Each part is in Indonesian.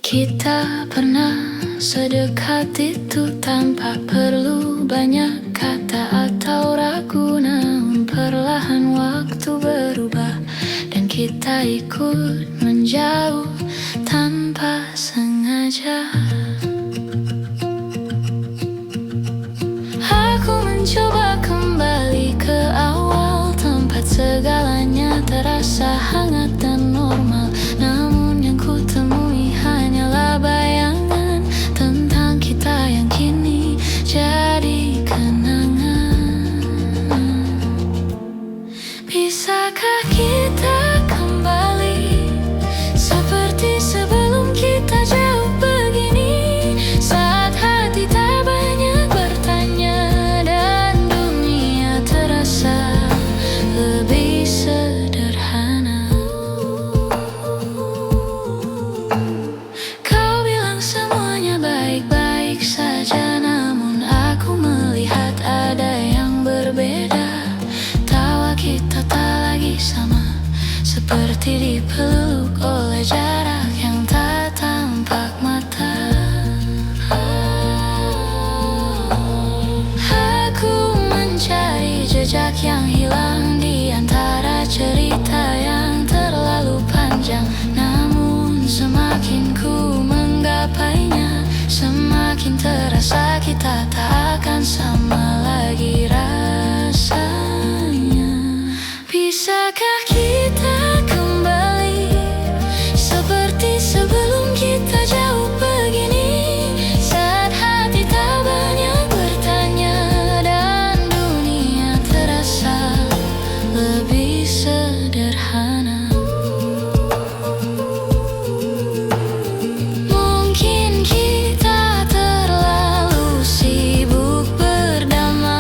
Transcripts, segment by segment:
Kita pernah sedekat itu tanpa perlu banyak kata atau ragu. Namun perlahan waktu berubah dan kita ikut menjauh tanpa sengaja. Aku mencoba kembali ke awal, tempat segalanya terasa hangat dan normal. Namun yang ku temui hanyalah bayangan tentang kita yang kini jadi kenangan. Bisakah kita kembali seperti sebelum kita jauh begini, saat hati tak banyak bertanya dan dunia terasa lebih sederhana. Kau bilang semuanya baik-baik saja, namun aku melihat ada yang berbeda. Tawa kita tak lagi sama, seperti dipeluk oleh jarak yang tak tampak mata. Aku mencari jejak yang hilang di antara cerita yang terlalu panjang. Namun semakin ku menggapainya, semakin terasa kita tak akan sama lagi rasanya. Bisakah kita kembali seperti sebelum kita jauh begini, saat hati tak banyak bertanya dan dunia terasa lebih sederhana. Mungkin kita terlalu sibuk berdamai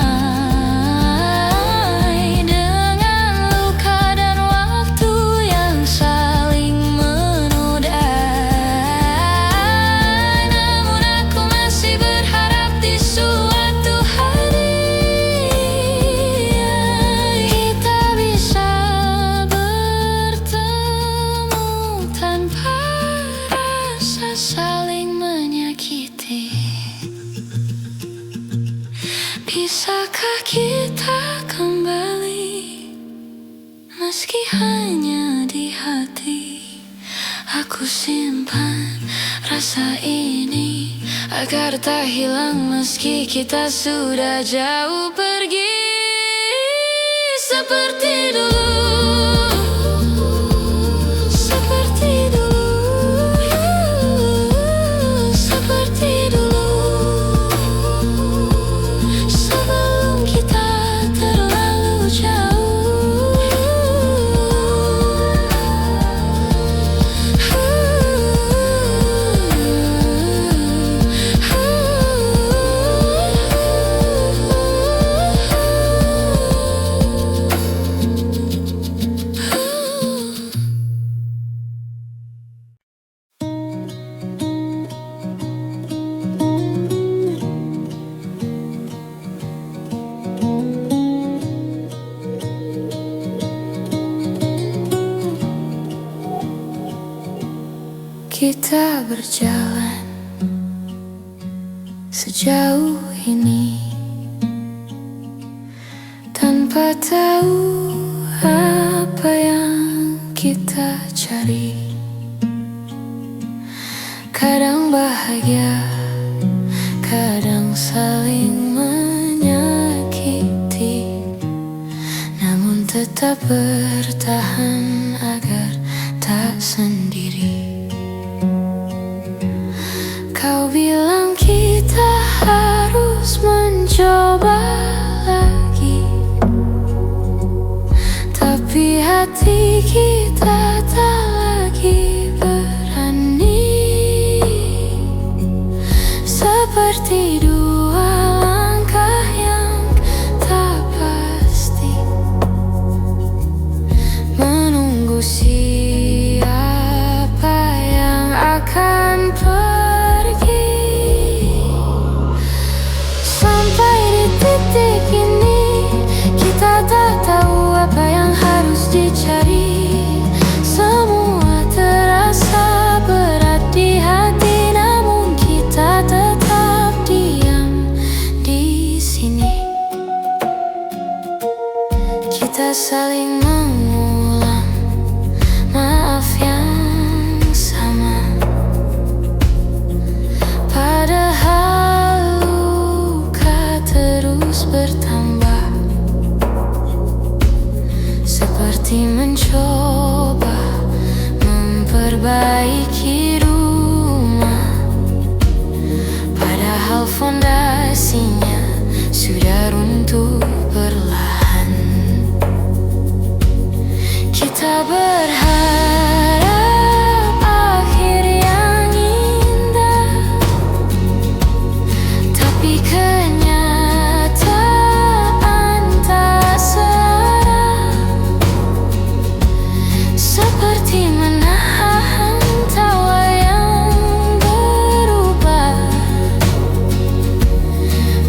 dengan luka dan waktu yang saling menodai. Namun aku masih berharap di suatu hari kita bisa bertemu tanpa rasa saling menyakiti. Bisakah kita kembali, meski hanya di hati? Aku simpan rasa ini agar tak hilang meski kita sudah jauh pergi. Seperti dulu, seperti dulu, seperti dulu, sebelum kita terlalu jauh. Kita berjalan sejauh ini tanpa tahu apa yang kita cari. Kadang bahagia, kadang saling menyakiti, namun tetap bertahan agar tak sendiri. Kau bilang kita harus mencoba lagi, tapi hati kita tak lagi berani. Seperti dua langkah yang tak pasti, menunggu siapa yang akan pergi. Sampai di titik ini kita tak tahu apa yang harus dicari. Semua terasa berat di hati, namun kita tetap diam di sini. Kita saling mengulang maaf yang sama, padahal luka terus bertambah. Seperti mencoba memperbaiki rumah, padahal fondasinya sudah runtuh perlahan. Kita berharap akhir yang indah, tapi kenyataan tak searah. Seperti menahan tawa yang berubah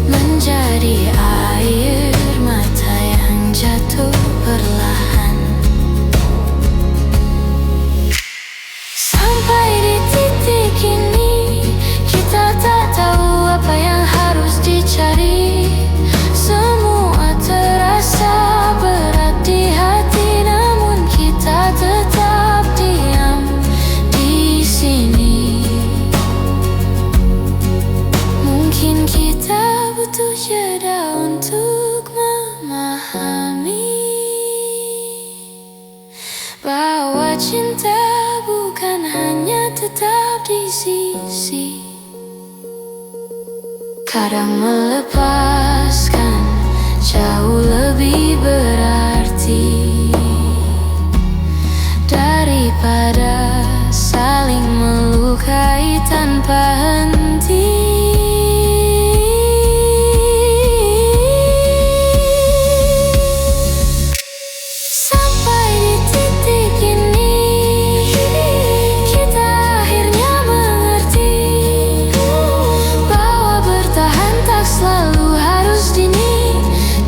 menjadi air mata yang jatuh perlahan. Sampai di titik ini kita tak tahu apa yang harus dicari. Semua terasa berat di hati, namun kita tetap diam di sini. Mungkin kita butuh jeda untuk memahami bahwa cinta bukan hanya tetap di sisi. Kadang melepaskan jauh lebih berarti daripada saling melukai tanpa henti. Sampai di titik ini kita akhirnya mengerti bahwa bertahan tak selalu harus dini.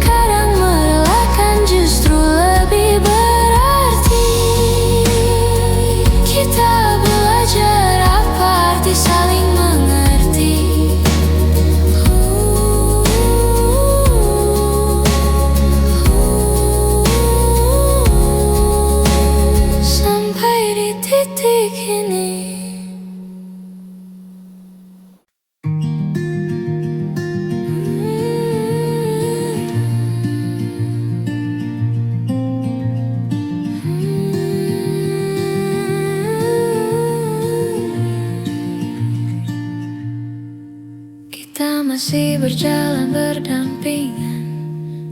Kadang merelakan justru lebih berarti. Kita belajar apa arti saling mengerti. Sampai di titik ini. Kita masih berjalan berdampingan,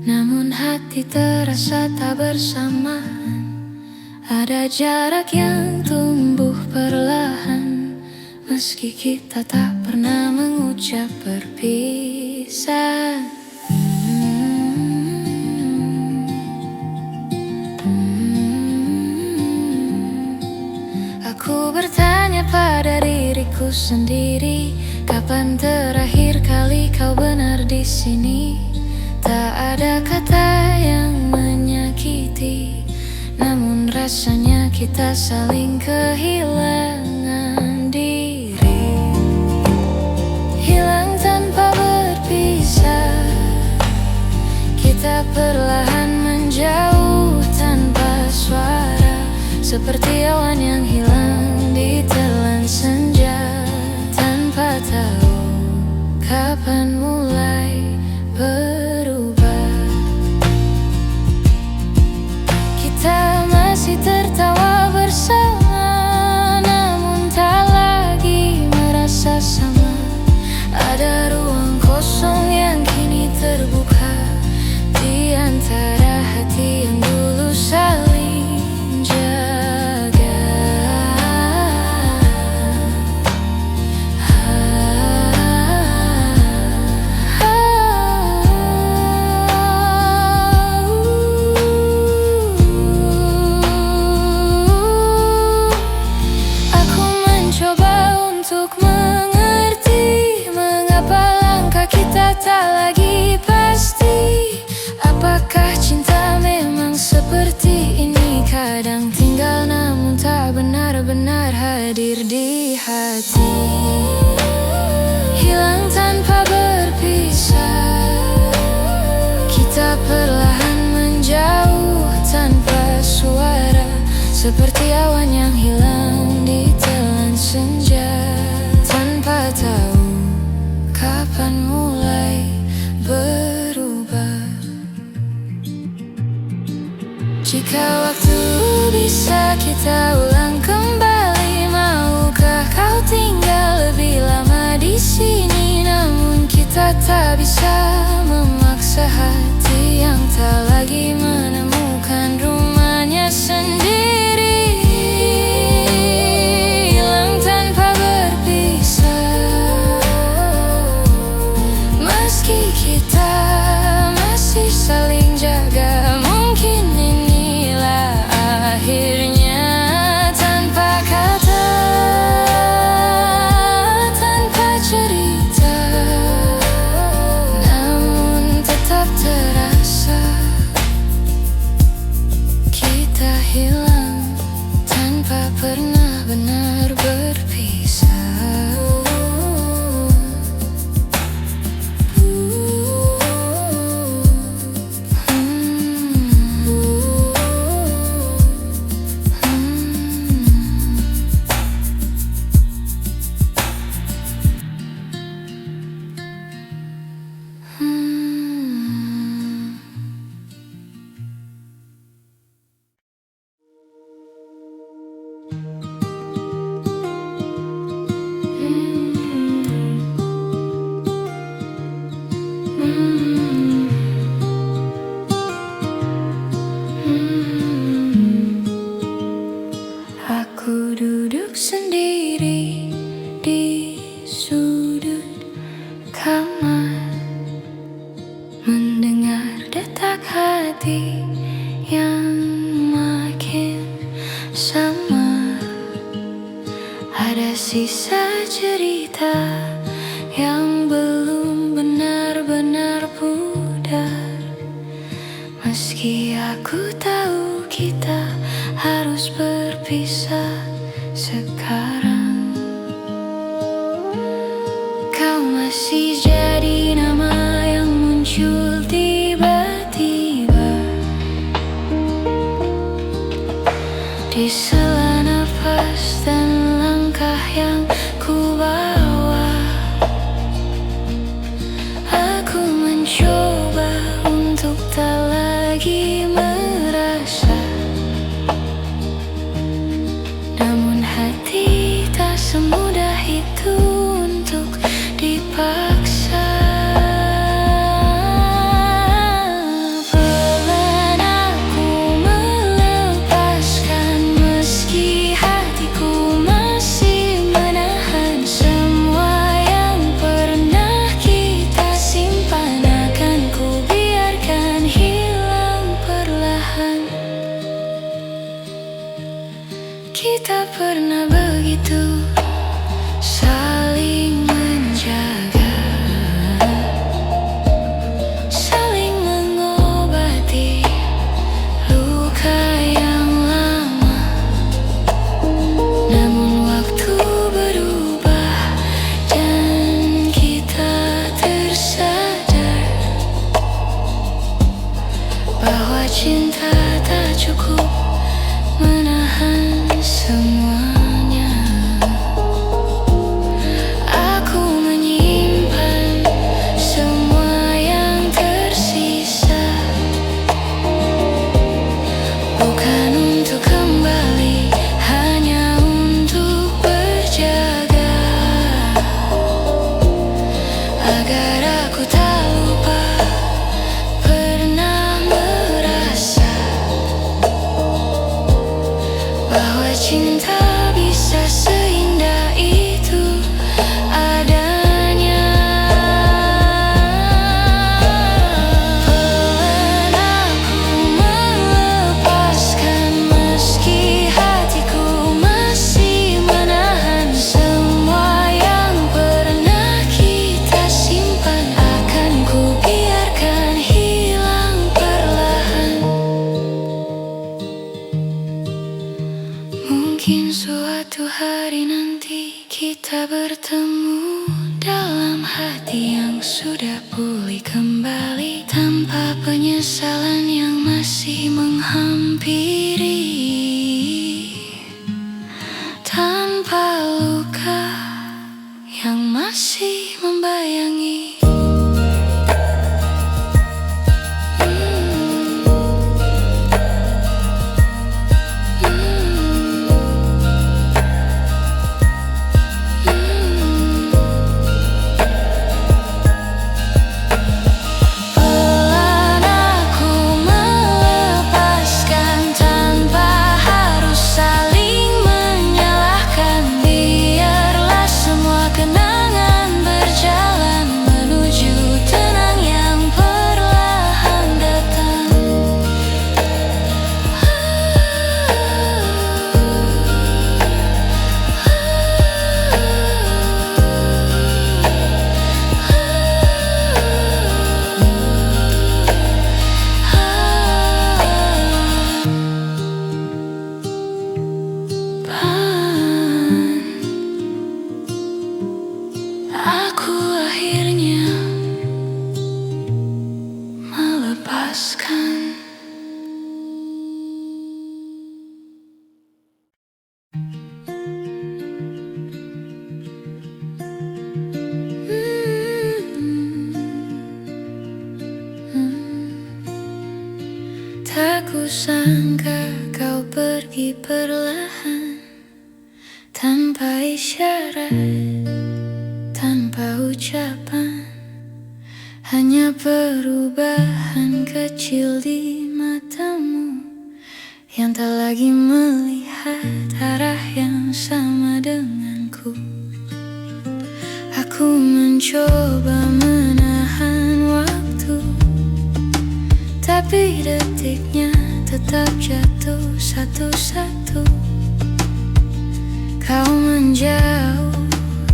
namun hati terasa tak bersamaan. Ada jarak yang tumbuh perlahan, meski kita tak pernah mengucap berpisah. Aku bertanya pada diriku sendiri, kapan terakhir kali kau benar di sini? Tak ada kata yang menyakiti, namun rasanya kita saling kehilangan diri. Hilang tanpa berpisah, kita perlahan menjauh tanpa suara, seperti awan yang hilang ditelan senja, tanpa tahu kapan mulai berubah. Kita masih tertawa bersama, namun tak lagi merasa sama. Ada ruang kosong yang kini terbuka di antara hati yang dulu saling jaga. untuk mengerti mengapa langkah kita tak lagi pasti. Apakah cinta memang seperti ini? Kadang tinggal namun tak benar-benar hadir di hati. Hilang tanpa berpisah, kita perlahan menjauh tanpa suara, seperti awan yang hilang di telan senja, tanpa tahu kapan mulai berubah. Jika waktu bisa kita ulang kembali, maukah kau tinggal lebih lama di sini? Namun kita tak bisa memaksa hati yang tak lagi menemukan rumahnya sendiri. Hilang tanpa berpisah, meski kita masih saling jaga. Mungkin inilah akhirnya, tanpa kata, tanpa cerita, namun tetap terasa kita hilang tanpa pernah benar berpisah. Aku duduk sendiri di sudut kamar, mendengar detak hati yang makin samar. Ada sisa cerita yang belum benar-benar pudar. Meski aku tahu kita harus berpisah sekarang, kau masih jadi nama yang muncul tiba-tiba di sela nafas dan langkah yang ku bawa. Aku mencoba untuk tak lagi merasa, namun hati tak semudah itu untuk dipaksa. hari nanti kita bertemu dalam hati yang sudah pulih kembali, tanpa penyesalan yang masih menghampiri, tanpa luka yang masih membayangi. Aku akhirnya melepaskan. Tak kusangka kau pergi perlahan, tanpa isyarat, tanpa ucapan, hanya perubahan kecil di matamu yang tak lagi melihat arah yang sama denganku. Aku mencoba menahan waktu, tapi detiknya tetap jatuh satu-satu. Kau menjauh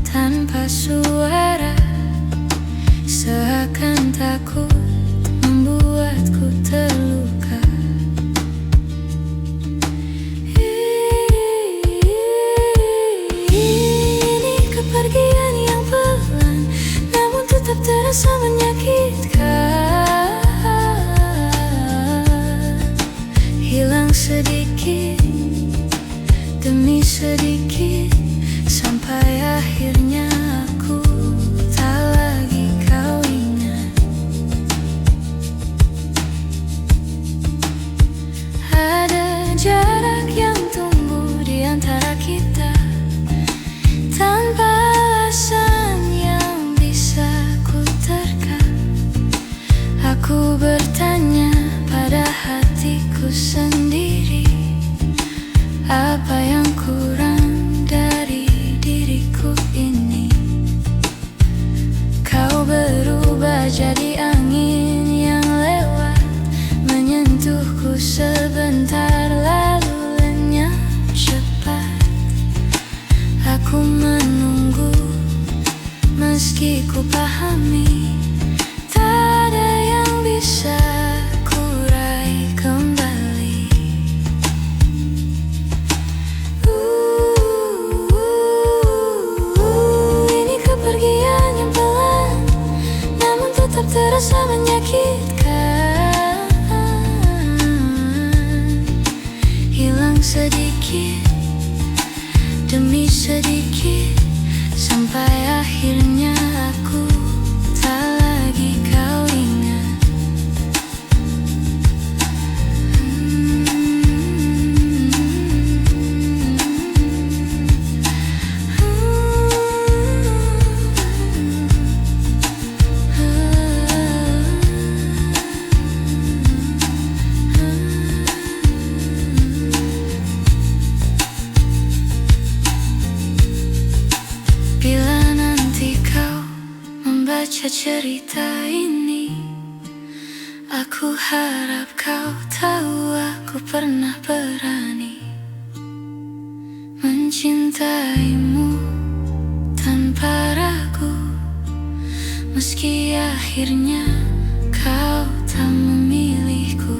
tanpa suara, seakan takut membuatku terluka. Ini kepergian yang pelan, namun tetap terasa menyakitkan. Hilang sedikit demi sedikit, sampai akhirnya aku tak lagi kau ingat. Ada jarak yang tumbuh di antara kita, tanpa alasan yang bisa ku terka. Aku bertanya pada hatiku sendiri, apa yang kurang dari diriku ini? Kau berubah jadi angin yang lewat, menyentuhku sebentar lalu lenyap cepat. Aku menunggu meski ku pahami tak ada yang bisa ku raih kembali. Ini kepergian yang pelan, namun tetap terasa menyakitkan. Hilang sedikit demi sedikit, sampai akhirnya aku tak lagi kau ingat. Bila nanti kau membaca cerita ini, aku harap kau tahu aku pernah berani mencintaimu tanpa ragu, meski akhirnya kau tak memilihku.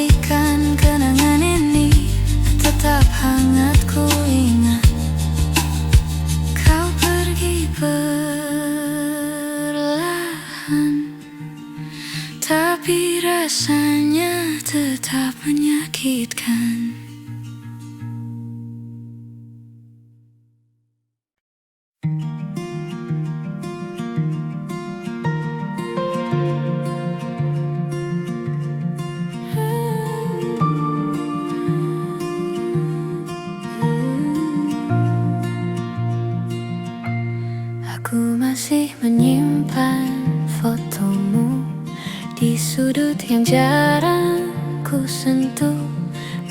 pastikan kenangan ini tetap hangat ku ingat. Kau pergi perlahan, tapi rasanya tetap menyakitkan. Aku masih menyimpan fotomu di sudut yang jarang ku sentuh.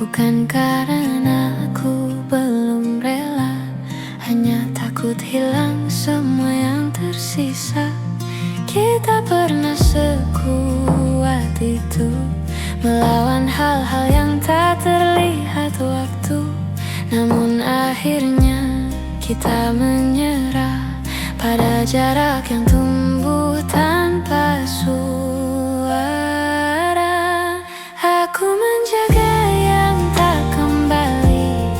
Bukan karena aku belum rela, hanya takut hilang semua yang tersisa. Kita pernah sekuat itu, melawan hal-hal yang tak terlihat waktu. Namun akhirnya kita menyerah pada jarak yang tumbuh tanpa suara. Aku menjaga yang tak kembali,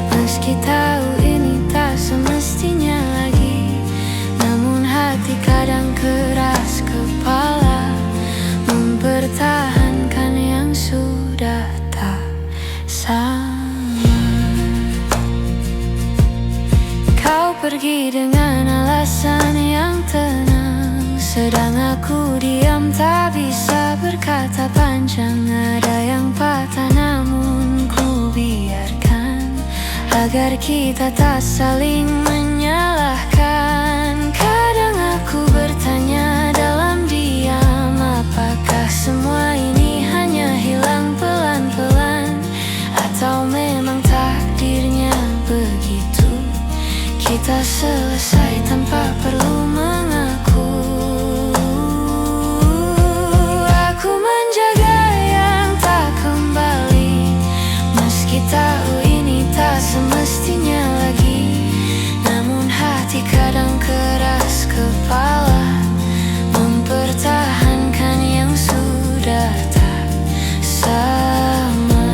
meski tahu ini tak semestinya lagi. Namun hati kadang keras kepala, mempertahankan yang sudah tak sama. Kau pergi dengan alasan yang tenang, sedang aku diam tak bisa berkata panjang. Ada yang patah namun ku biarkan, agar kita tak saling menyalahkan. Kadang aku bertanya dalam diam, apakah semua ini hanya hilang pelan-pelan, atau memang takdirnya begitu. Kita selesai tanpa perlu mengaku. Aku menjaga yang tak kembali, meski tahu ini tak semestinya lagi. Namun hati kadang keras kepala, mempertahankan yang sudah tak sama.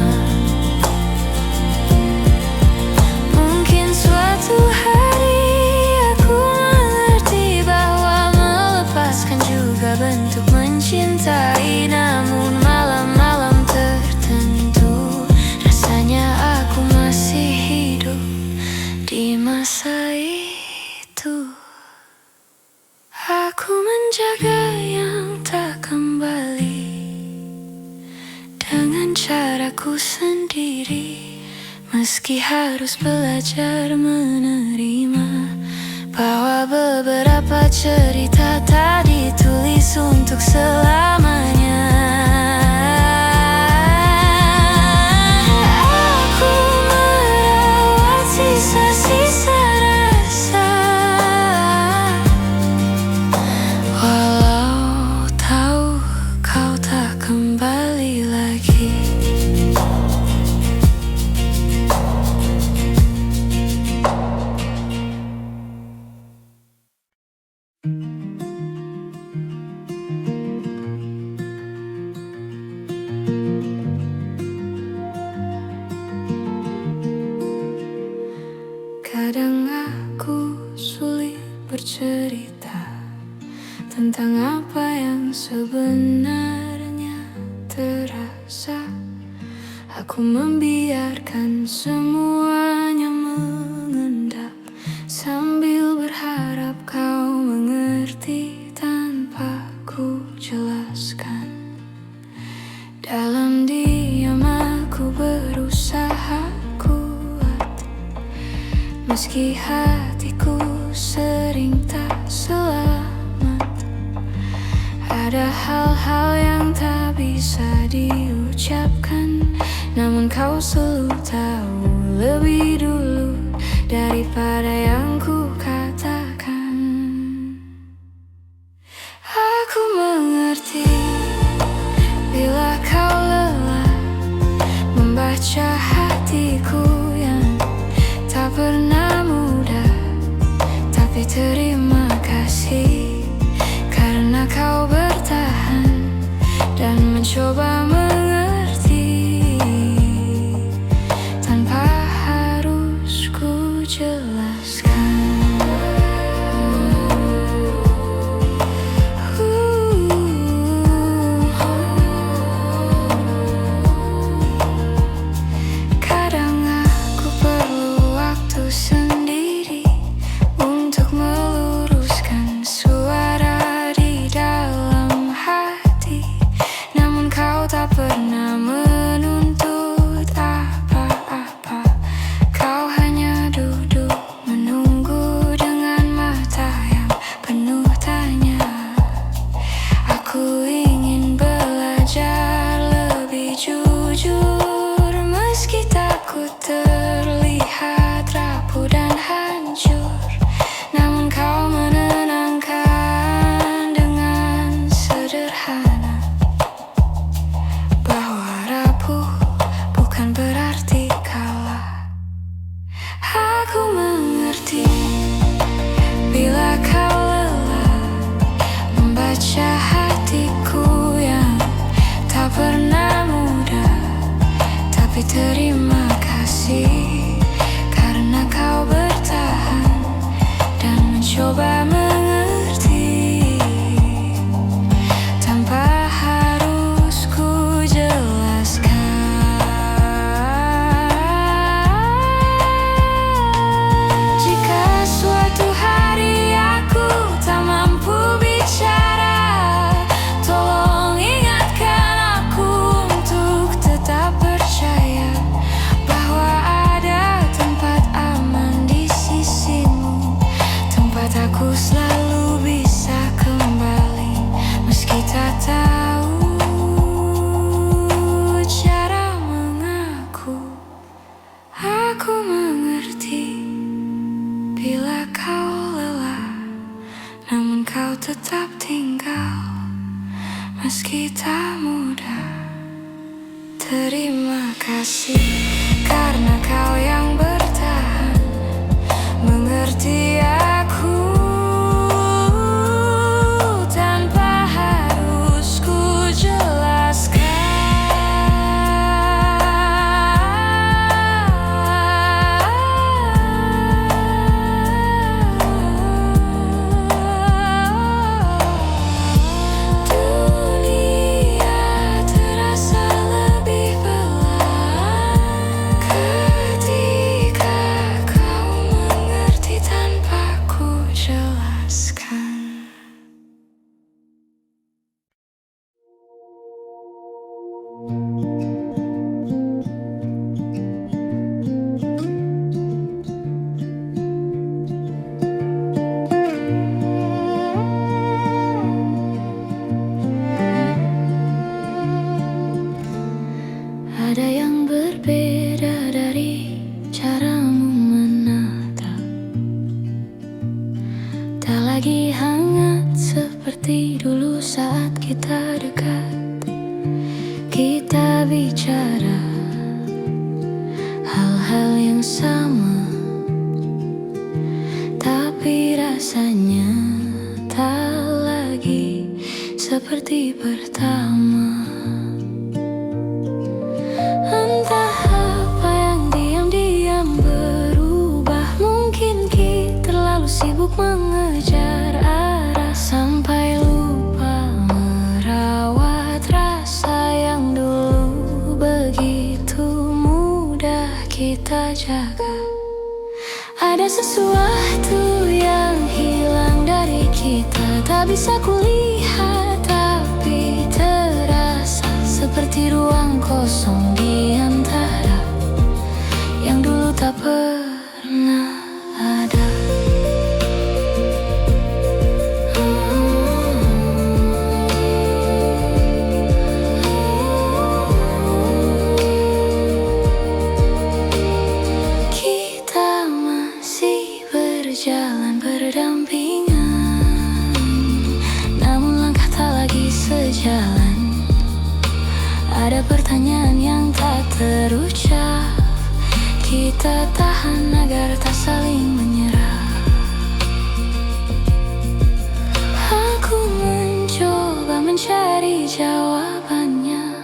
Mungkin suatu hari aku mengerti bahwa melepaskan juga bentuk mencintai. Namun malam-malam tertentu rasanya aku masih hidup di masa itu. Aku menjaga yang tak kembali dengan caraku sendiri, meski harus belajar menerima bahwa beberapa cerita tak ditulis untuk selamanya. Aku merawat sisa-sisa rasa, walau tahu kau tak kembali lagi. Kadang aku sulit bercerita tentang apa yang sebenarnya terasa. Aku membiarkan semuanya mengendap, sambil berharap kau mengerti tanpa ku jelaskan. Dalam diam aku berusaha kuat, meski hatiku sering tak selamat. Ada hal-hal yang tak bisa diucapkan, namun kau selalu tahu lebih dulu daripada yang ku katakan. Aku mengerti bila kau lelah membaca hatiku yang tak pernah mudah. Tapi terima kasih karena kau bertahan dan mencoba mengerti. jujur meski takut terlihat rapuh dan hancur. Namun kau menenangkan dengan sederhana bahwa rapuh bukan berarti kalah. Aku mengerti bila kau lelah membaca hatiku yang tak pernah mudah. Tapi terima kasih karena kau bertahan dan mencoba mengerti tanpa harus ku jelaskan. Jika suatu hari aku tak mampu bicara, tolong ingatkan aku untuk tetap percaya bahwa ada tempat aman di sisimu, tempat aku selalu bisa kembali meski tak tahu cara mengaku. Aku mengerti bila kau lelah, namun kau tetap tinggal meski tak mudah. Terima kasih karena kau yang bertahan mengerti aku tanpa harus ku jelaskan. Dunia terasa lebih pelan ketika kau mengerti tanpa ku jelaskan. Ada yang berbeda dari caramu menatap, tak lagi hangat seperti dulu saat kita dekat. Kita bicara hal-hal yang sama, tapi rasanya tak lagi seperti pertama. Entah apa yang diam-diam berubah. Mungkin kita terlalu sibuk mengejar arah sampai lupa merawat rasa yang dulu begitu mudah kita jaga. Ada sesuatu yang hilang dari kita, tak bisa kulihat tapi terasa seperti ruang kosong di antara yang dulu tak pernah ada. Kita masih berjalan berdampingan, namun langkah tak lagi sejalan. Ada pertanyaan yang tak terucap, kita tahan agar tak saling menyerah. Aku mencoba mencari jawabannya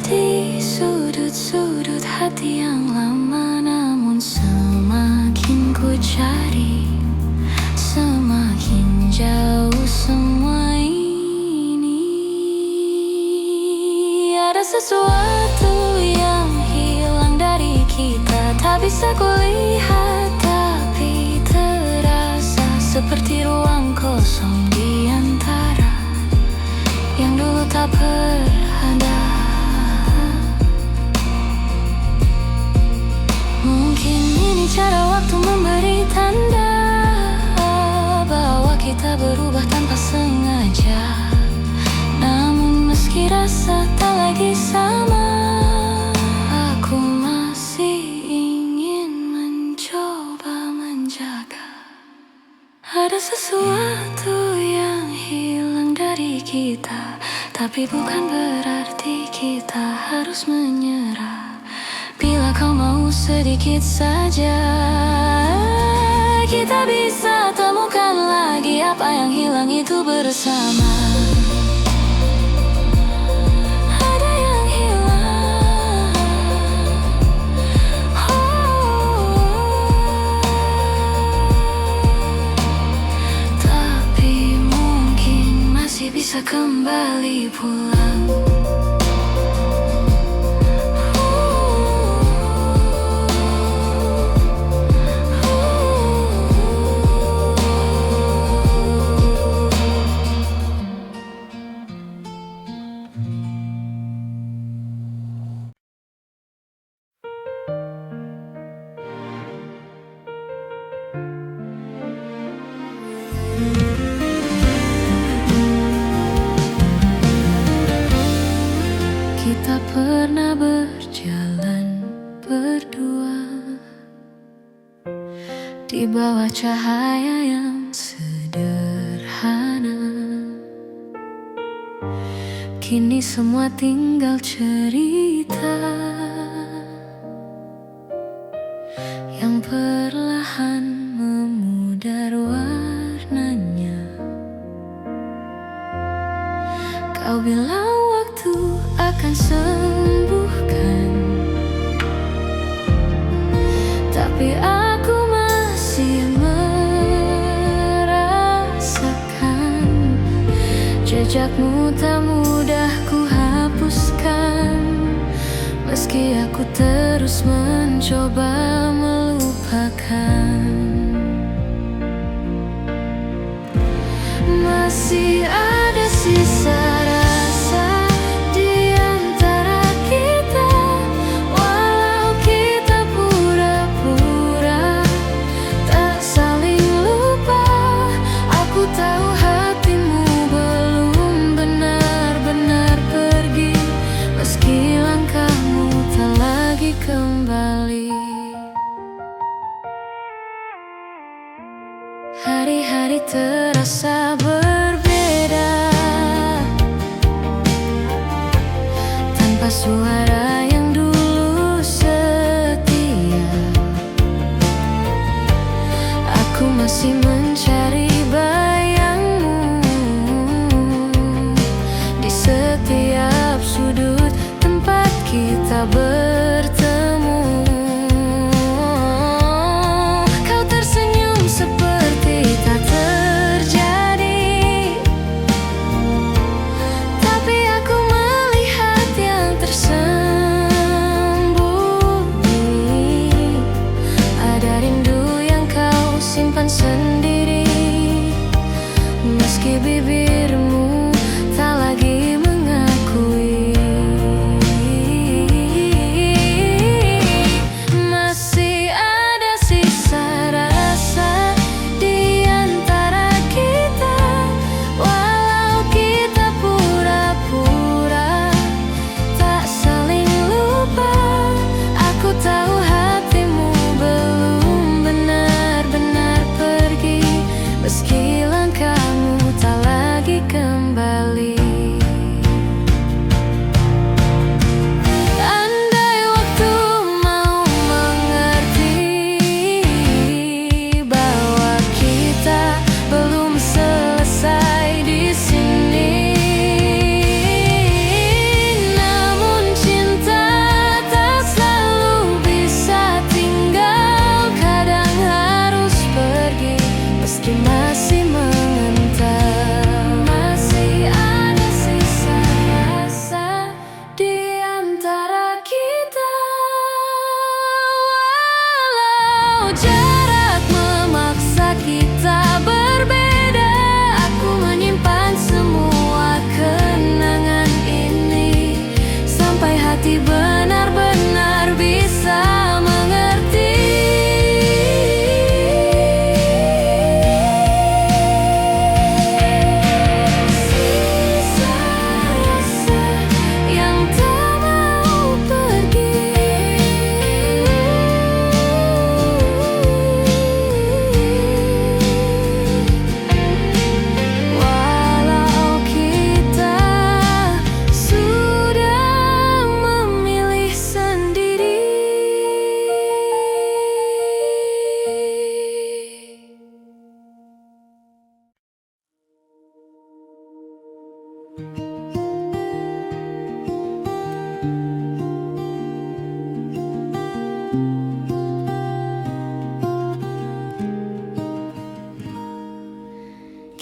di sudut-sudut hati yang lama, namun semakin ku cari, semakin jauh semua ini. Ada sesuatu yang hilang dari kita, tak bisa kulihat tapi terasa seperti ruang kosong di antara yang dulu tak berada. Mungkin ini cara waktu memberi tanda bahwa kita berubah tanpa sengaja. Namun meski rasa tak lagi sama, sesuatu yang hilang dari kita, tapi bukan berarti kita harus menyerah. Bila kau mau sedikit saja, kita bisa temukan lagi apa yang hilang itu bersama. Ada yang hilang, tapi mungkin masih bisa kembali pulang. Kita pernah berjalan berdua di bawah cahaya yang sederhana. Kini semua tinggal cerita yang perlahan memudar warnanya. Kau bilang waktu akan sembuhkan, tapi aku masih merasakan jejakmu tak mudah ku hapuskan. Meski aku terus mencoba melupakan, masih ada sisa rasa di antara kita. Walau kita pura-pura tak saling lupa, aku tahu hatimu belum benar-benar pergi. Meski langkahmu tak lagi kembali, hari-hari terasa berbeda tanpa suara yang dulu setia. Aku masih mencari bayangmu di setiap sudut tempat kita bertemu. Kau tersenyum seperti tak terjadi,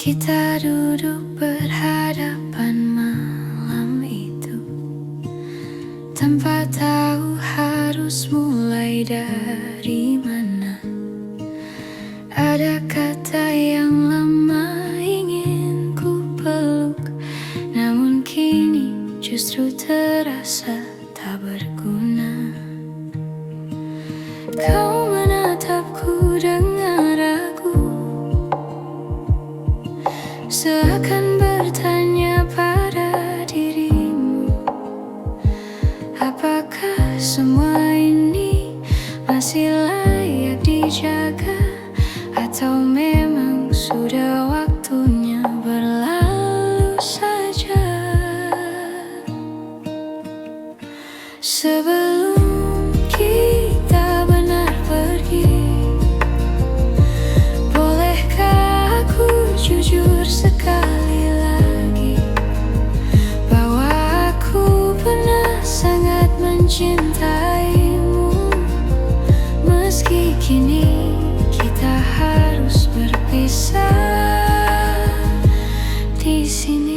Kita duduk berhadapan malam itu, tanpa tahu harus mulai dari mana. Ada kata yang lama ingin ku peluk, namun kini justru terasa tak berguna. Kau menatapku dengan ragu, seakan bertanya pada dirimu, apakah semua ini masih layak dijaga, atau memang sudah waktunya berlalu saja. Sebelum kita benar pergi, bolehkah aku jujur sekali lagi bahwa aku pernah sangat mencintaimu, meski kini kita harus berpisah di sini.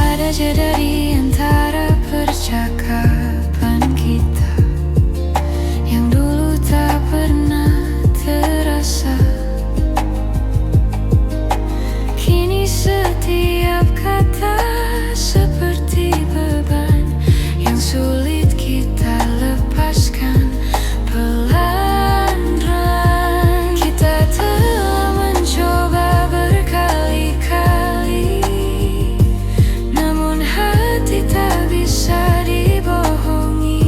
Ada jeda di antara percakapan kita yang dulu tak pernah terasa. Kini setiap kata seperti beban yang sulit kita lepaskan pelan-pelan. Kita telah mencoba berkali-kali, namun hati tak bisa dibohongi.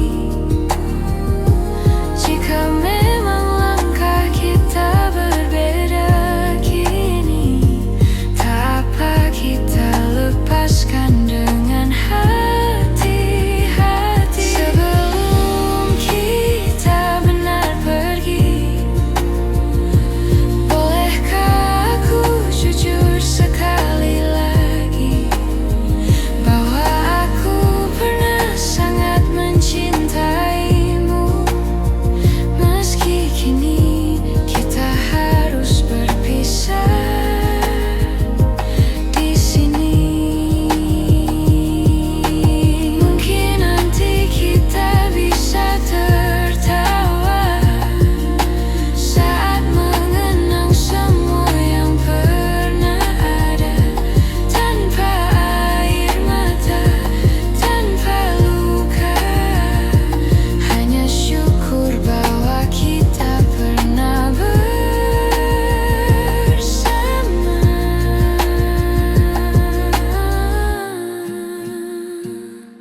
Jika memang langkah kita berbeda kini, tak apa kita lepaskan dengan hati-hati. Sebelum kita benar pergi, bolehkah aku jujur sekali lagi bahwa aku pernah sangat mencintaimu, meski kini kita harus berpisah di sini. Mungkin nanti kita bisa tertawa saat mengenang semua yang pernah ada, tanpa air mata, tanpa luka. Hanya syukur bahwa kita pernah bersama.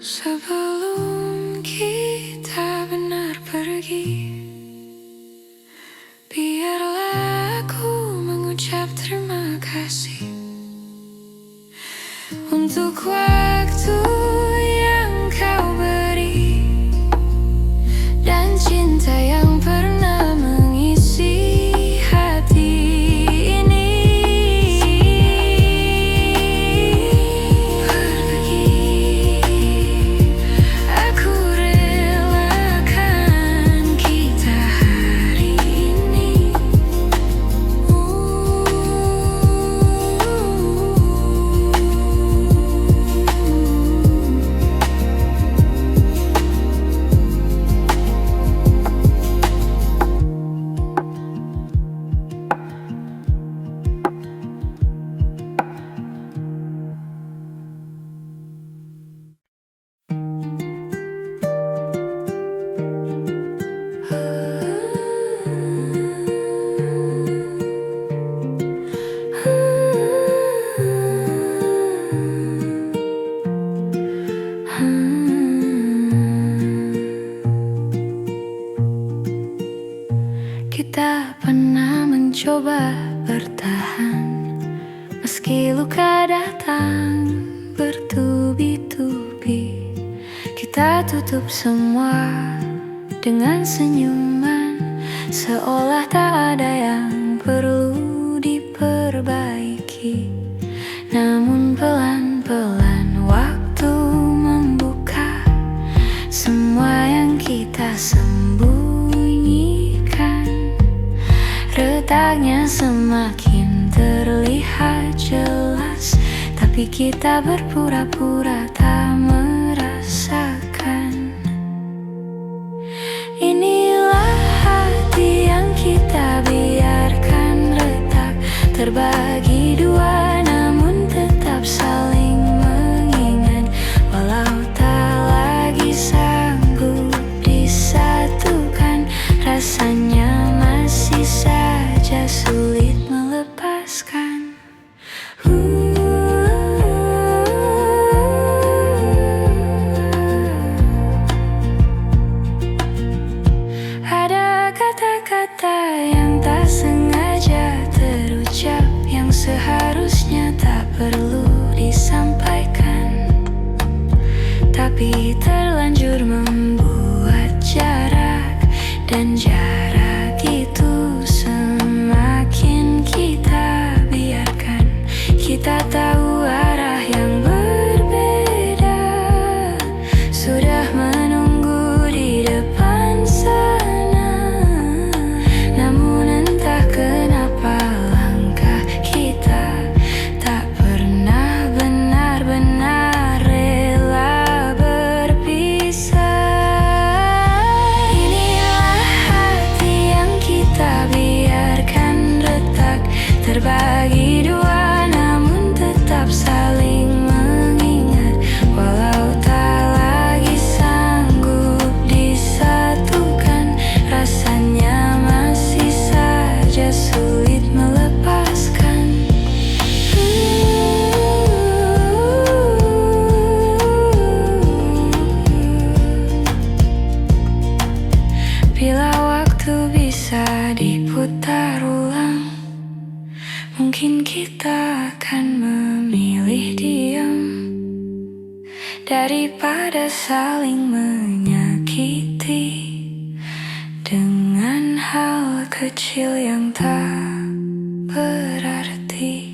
Sebelum kita benar pergi, biarlah aku mengucap terima kasih untuk waktu yang kau beri dan cinta yang pernah mengisi hati ini. Pergi, aku relakan kita hari ini. Kita pernah mencoba bertahan, meski luka datang bertubi-tubi. Kita tutup semua dengan senyuman, seolah tak ada yang perlu diperbaiki. Namun pelan-pelan waktu Retaknya semakin terlihat jelas, tapi kita berpura-pura tak merasakan. Inilah hati yang kita biarkan retak, terbagi dua namun tetap saling mengingat. Walau tak lagi sanggup disatukan, rasanya masih saja sulit melepaskan. Ada kata-kata yang tak sengaja terucap, yang seharusnya tak perlu disampaikan, tapi terlanjur membuat jarak. Dan jarak itu semakin kita biarkan. Kita tahu arah yang berbeda, sudah menunggu di depan sana. Namun entah kenapa langkah kita tak pernah benar-benar rela berpisah. Inilah hati yang kita biarkan retak, terbagi dua namun tetap saling mengingat. Walau tak lagi sanggup disatukan, rasanya masih saja sulit melepaskan. Bila waktu bisa diputar ulang, mungkin kita akan memilih diam daripada saling menyakiti dengan hal kecil yang tak berarti.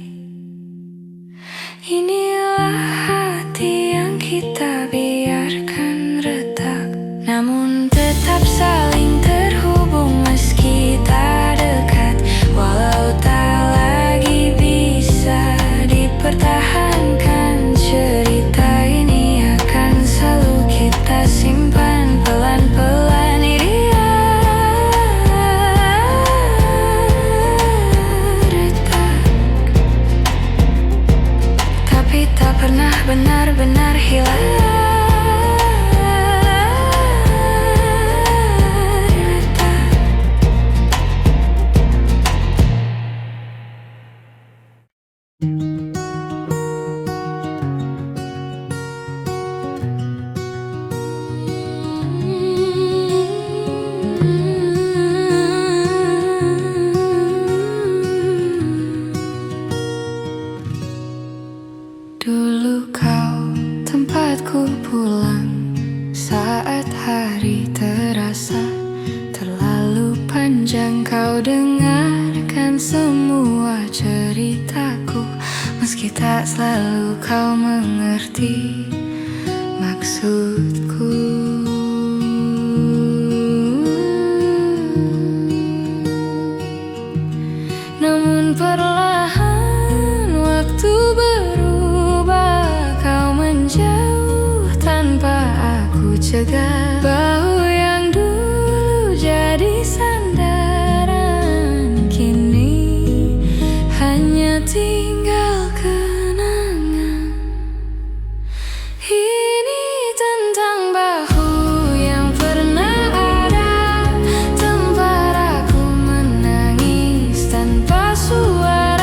Inilah hati yang kita biarkan retak, namun tetap saling terhubung meski tak dekat. Walau tak lagi bisa dipertahankan, cerita ini akan selalu kita simpan pelan-pelan. Dia retak, tapi tak pernah benar-benar hilang. Dulu kau tempatku pulang saat hari terasa terlalu panjang. Kau dengarkan semua ceritaku, meski tak selalu kau mengerti maksudku. Namun perlahan waktu berubah, kau menjauh tanpa aku cegah. Bahu yang dulu jadi sandaran, kini hanya tinggal kenangan. Ini tentang bahu yang pernah ada, tempat aku menangis tanpa suara.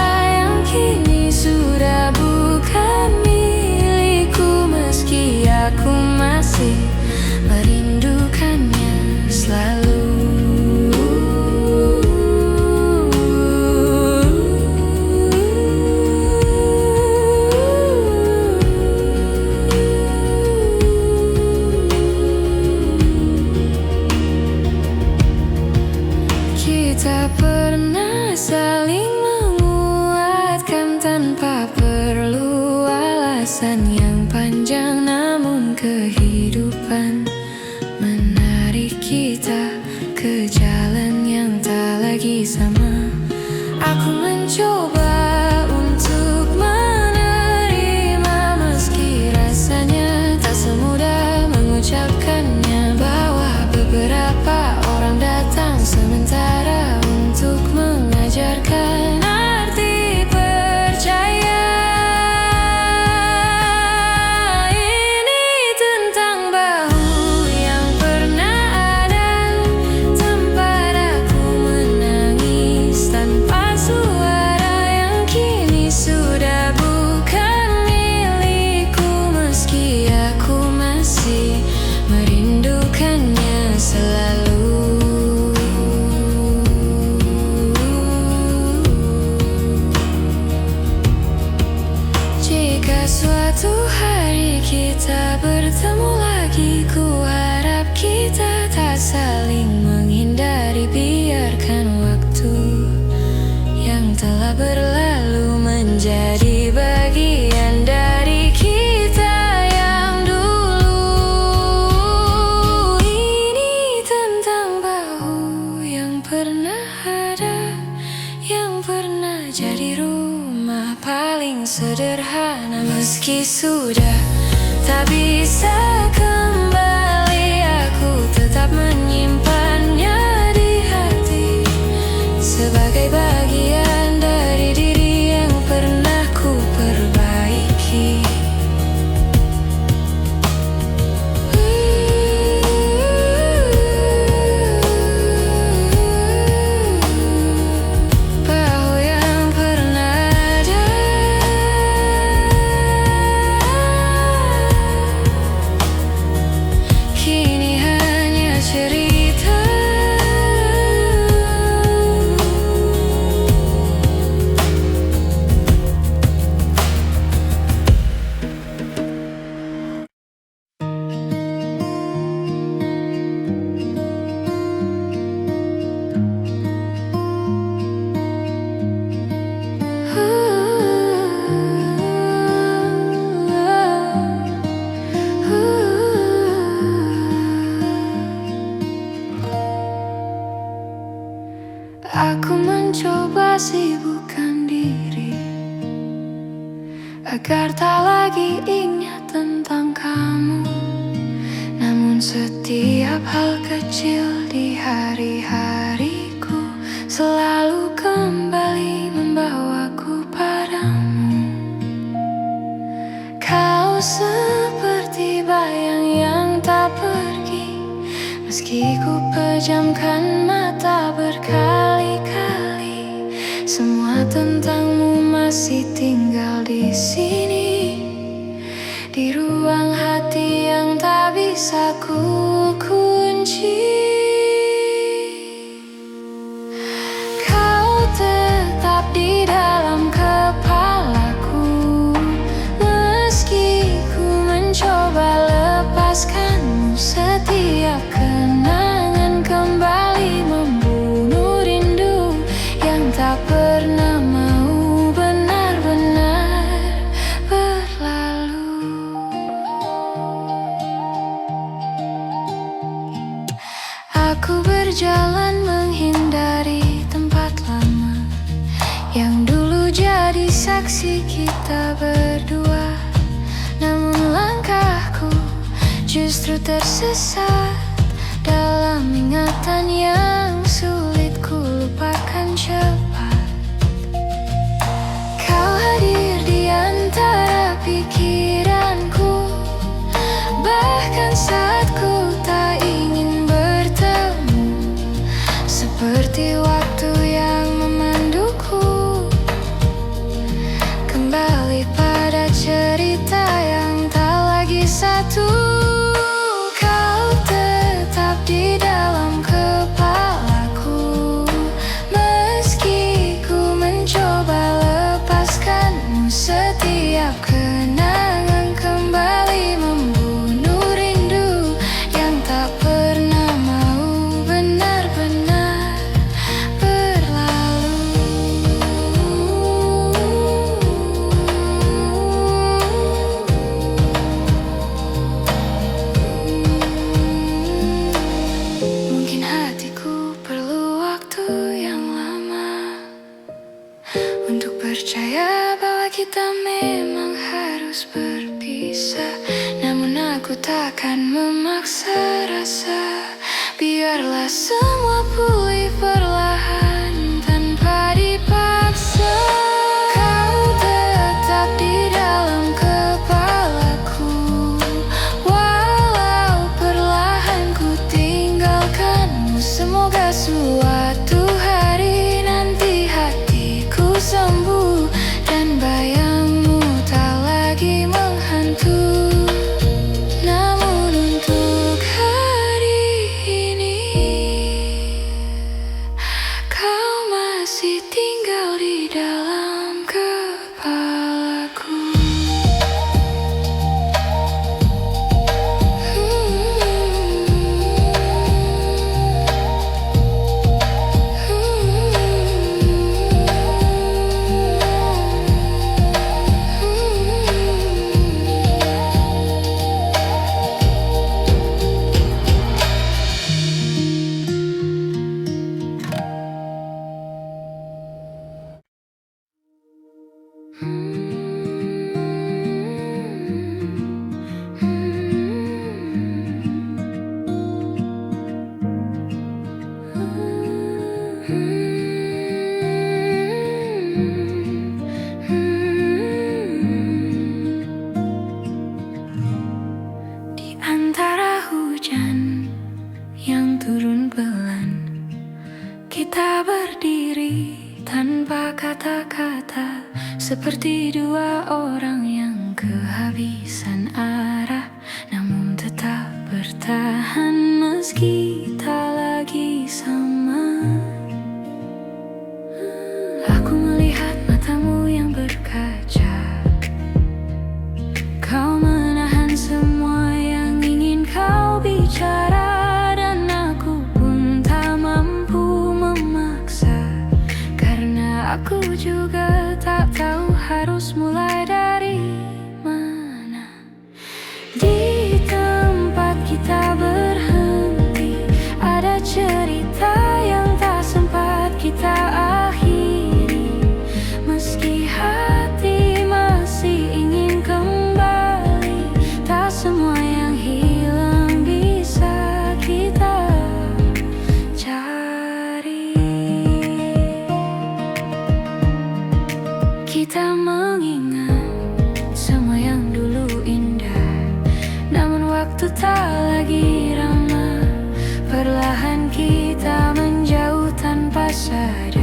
tak bertemu lagi, ku harap kita tak saling menghindari. Biarkan waktu yang telah berlalu menjadi bagian dari kita yang dulu. Ini tentang bahu yang pernah ada, yang pernah jadi rumah paling sederhana. Meski sudah tak bisa kembali, aku tetap menyimpannya di hati sebagai bagian dari diri yang pernah ku perbaiki. Bahu yang pernah ada, kini hanya cerita. Aku mencoba sibukkan diri agar tak lagi ingat tentang kamu. Namun setiap hal kecil di hari-hariku selalu kembali membawaku padamu. Kau seperti bayang yang tak pergi, meski ku pejamkan mata berkali-kali. Semua tentangmu masih tinggal di sini, di ruang hati yang tak bisa ku kunci. Kau tetap di dalam kepalaku, meski ku mencoba lepaskanmu. Setiap kenangan kembali membunuh rindu yang tak pernah mau benar-benar berlalu. Aku berjalan menghindari tempat lama yang dulu jadi saksi kita berdua. Namun langkahku justru tersesat dalam ingatan yang sulit ku lupakan cepat. Kau hadir di antara pikiranku, bahkan saat ku tak ingin bertemu. Seperti waktu yang memanduku kembali pada cerita yang tak lagi satu. Kau tetap di dalam kepalaku, meski ku mencoba lepaskanmu. Setiap kenangan kembali membunuh rindu yang tak pernah mau benar-benar berlalu. Mungkin hatiku perlu waktu yang lama untuk percaya bahwa kita memang harus berpisah. Namun aku takkan memaksa rasa, biarlah semua pulih perlahan tanpa dipaksa. Kau tetap di dalam kepalaku, walau perlahan ku tinggalkanmu. Semoga suatu hari nanti hatiku sembuh dan bayangmu tak lagi menghantui. Namun untuk hari ini kau masih tinggal di dalam kepalaku. kata-kata, seperti dua orang yang kehabisan arah, namun tetap bertahan meski tak lagi sama. Aku melihat matamu yang berkaca, kau menahan semua yang ingin kau bicara, dan aku pun tak mampu memaksa, karena aku juga tak tahu harus mulai dari mana. Di tempat kita berhenti, ada cerita yang tak sempat kita akhiri, meski hati masih ingin kembali. Tak semua yang hilang bisa kita cari. Kita mengingat semua yang dulu indah, namun waktu tak lagi ramah. Perlahan kita menjauh tanpa sadar,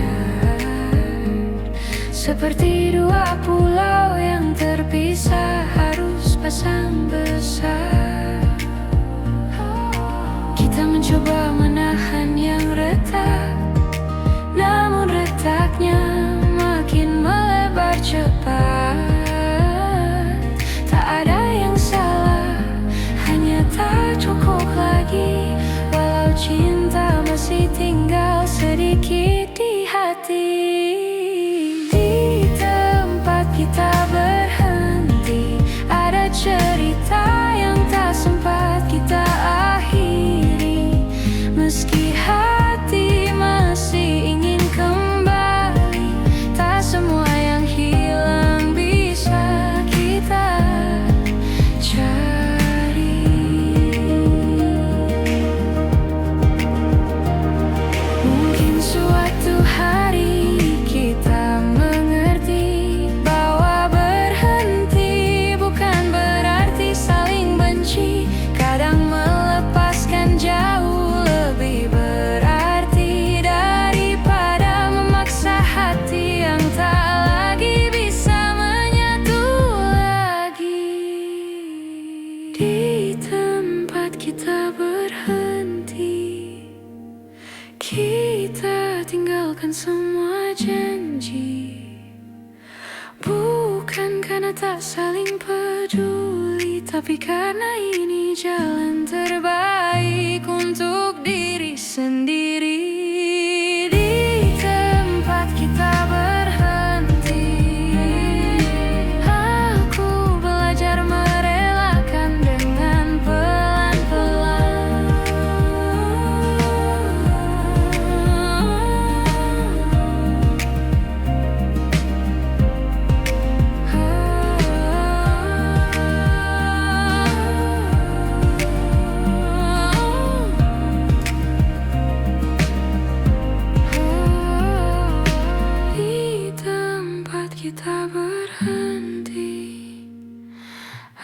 seperti dua pulau yang terpisah harus pasang besar. Kita mencoba menahan yang retak, namun retaknya makin melebar cepat. Tak ada yang salah, hanya tak cukup lagi, walau cinta masih tinggal sedikit di hati. Di tempat kita berhenti, ada cerita yang tak sempat kita akhiri, meski hati masih ingin kembali. Tak semua yang hilang bisa kita cari. Mungkin suatu hari kita mengerti bahwa berhenti bukan berarti saling benci. Kadang melepaskan jauh lebih berarti daripada memaksa hati yang tak lagi bisa menyatu lagi. Di tempat kita berhenti, kita tinggalkan semua janji, bukan karena tak saling peduli, tapi karena ini jalan terbaik untuk diri sendiri. Di tempat kita berhenti, aku belajar merelakan dengan pelan-pelan. Di tempat kita berhenti,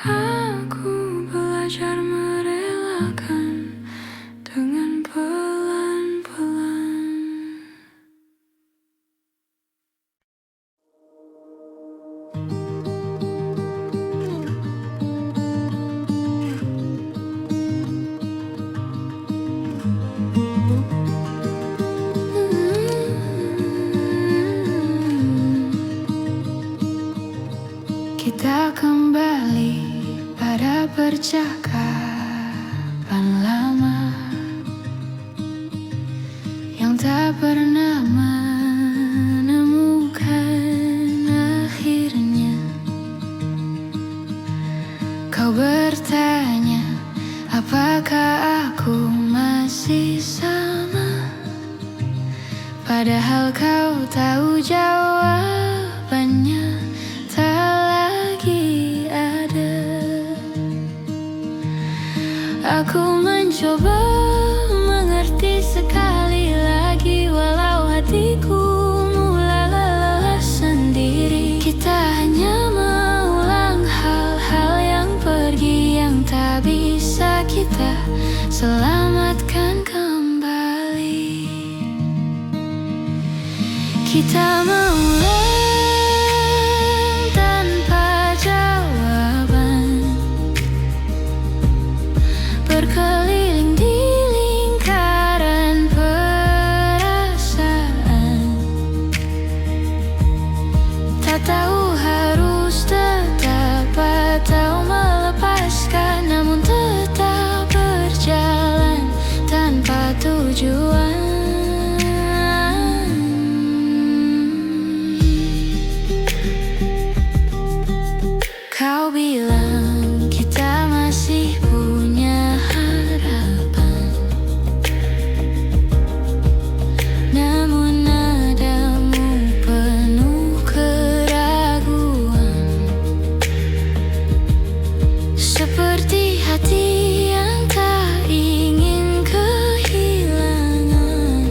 aku belajar merelakan dengan pelan-pelan. Kita kembali pada percakapan lama yang tak pernah menemukan akhirnya. Kau bertanya, apakah aku masih sama? Padahal kau tahu jawabannya tak lagi ada. Aku mencoba mengerti sekali lagi, walau hatiku mulai lelah sendiri. Kita hanya mengulang hal-hal yang pergi, yang tak bisa kita selamatkan kembali. Kita mengulang tanpa jawaban, berkeliling di lingkaran perasaan. Tak tahu harus tetap atau melepaskan, namun tetap berjalan tanpa tujuan. Kau bilang kita masih punya harapan, namun nadamu penuh keraguan, seperti hati yang tak ingin kehilangan,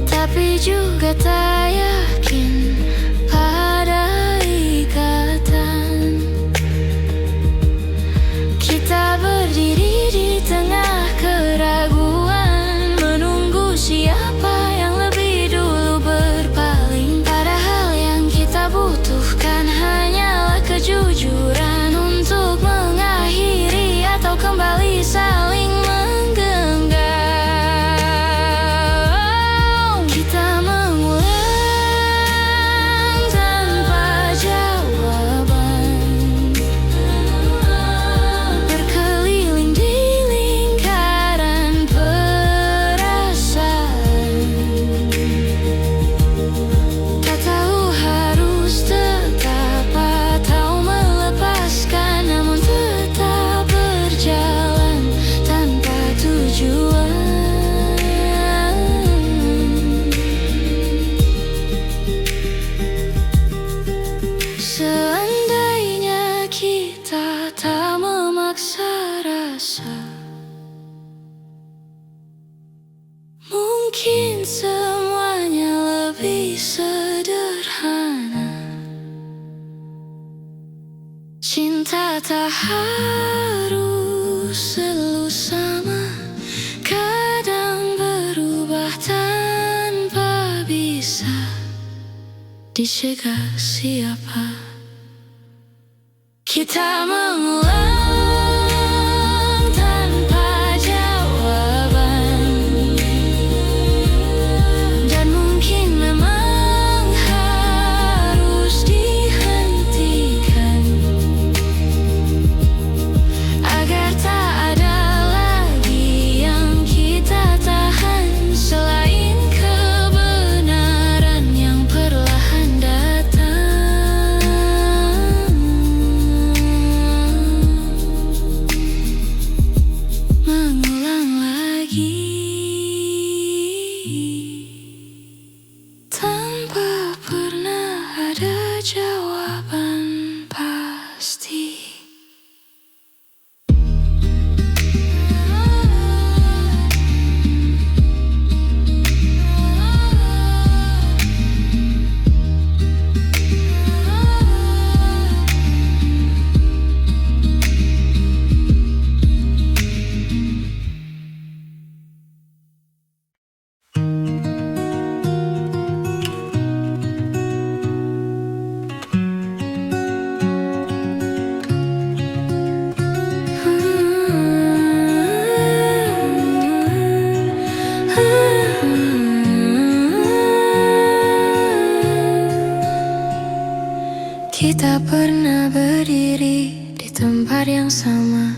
tapi juga tak yakin pada ikatan. Kita berdiri di tengah keraguan, menunggu siapa yang lebih dulu berpaling. Padahal yang kita butuhkan hanyalah kejujuran untuk mengakhiri atau kembali saling menggenggam. Kita mengulang tanpa jawaban, berkeliling di lingkaran perasaan. Tak tahu harus tetap atau melepaskan, namun tetap berjalan tanpa tujuan. Seandainya kita tak memaksa rasa, mungkin semuanya lebih sederhana. Cinta tak harus selalu sama, kadang berubah tanpa bisa dicegah siapa. Kita mengulang tanpa jawaban, dan mungkin memang harus dihentikan, agar tak ada lagi yang kita tahan selain kebenaran yang perlahan datang. Mengulang lagi tanpa pernah ada jawaban pasti. Kita pernah berdiri di tempat yang sama,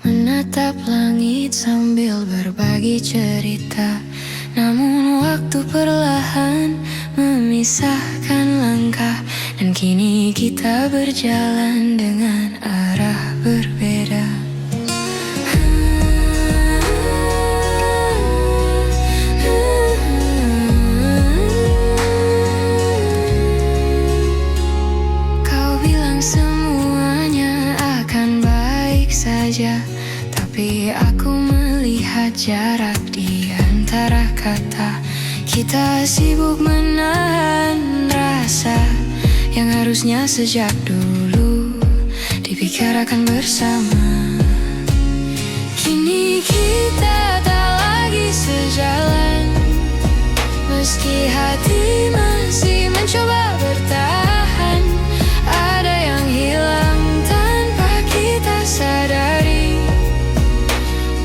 menatap langit sambil berbagi cerita. Namun waktu perlahan memisahkan langkah, dan kini kita berjalan dengan arah berbeda. Semuanya akan baik saja, tapi aku melihat jarak di antara kata. Kita sibuk menahan rasa yang harusnya sejak dulu dibicarakan bersama. Kini kita tak lagi sejalan, Meski hati masih mencoba bertahan, ada yang hilang tanpa kita sadari.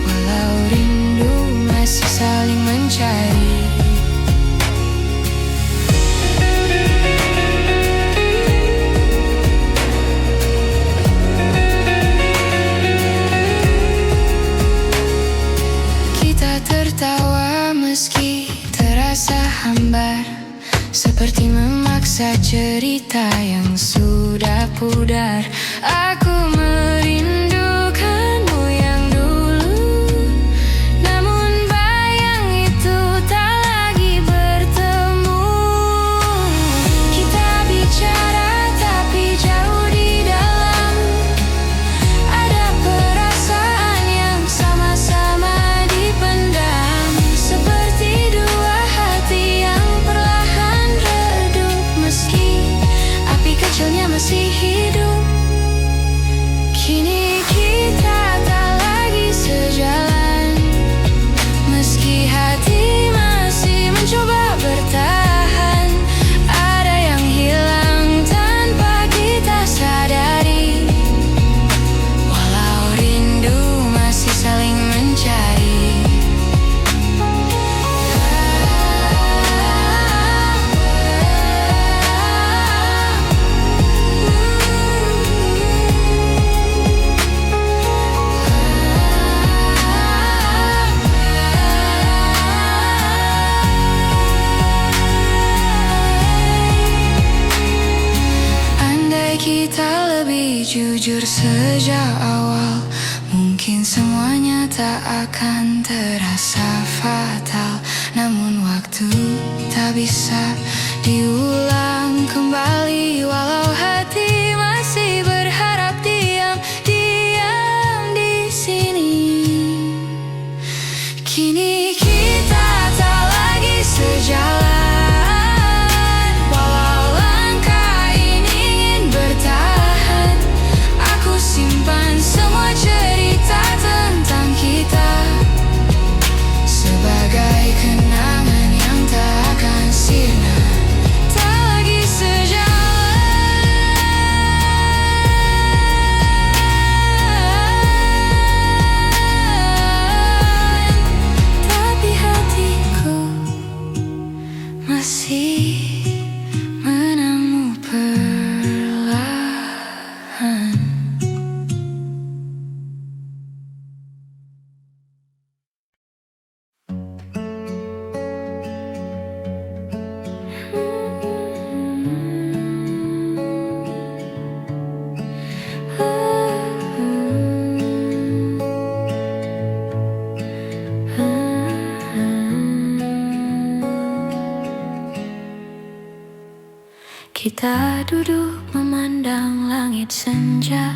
Walau rindu masih saling mencari. Kita tertawa meski terasa hambar, seperti memaksa cerita yang sudah pudar. Aku merindukanmu yang dulu, namun bayang itu tak lagi bertemu. Kita bicara tapi jauh di dalam, ada perasaan yang sama-sama dipendam, seperti dua hati yang perlahan redup. Meski api kecilnya masih hidup, kini kita tak lagi sejalan. Meski hati masih mencoba bertahan, ada yang hilang tanpa kita sadari. Walau rindu masih saling mencari. Andai kita lebih jujur sejak awal, mungkin semuanya tak akan terasa fatal. Namun waktu tak bisa diulang kembali. Walau hati masih berharap diam di sini. Kini kita tak lagi sejalan. Walau langkah ini ingin bertahan, aku simpan semua cerita tentang kita sebagai kenangan yang tak akan sirna. Tak lagi sejalan, tapi hatiku masih menangmu perlahan. Kita duduk memandang langit senja,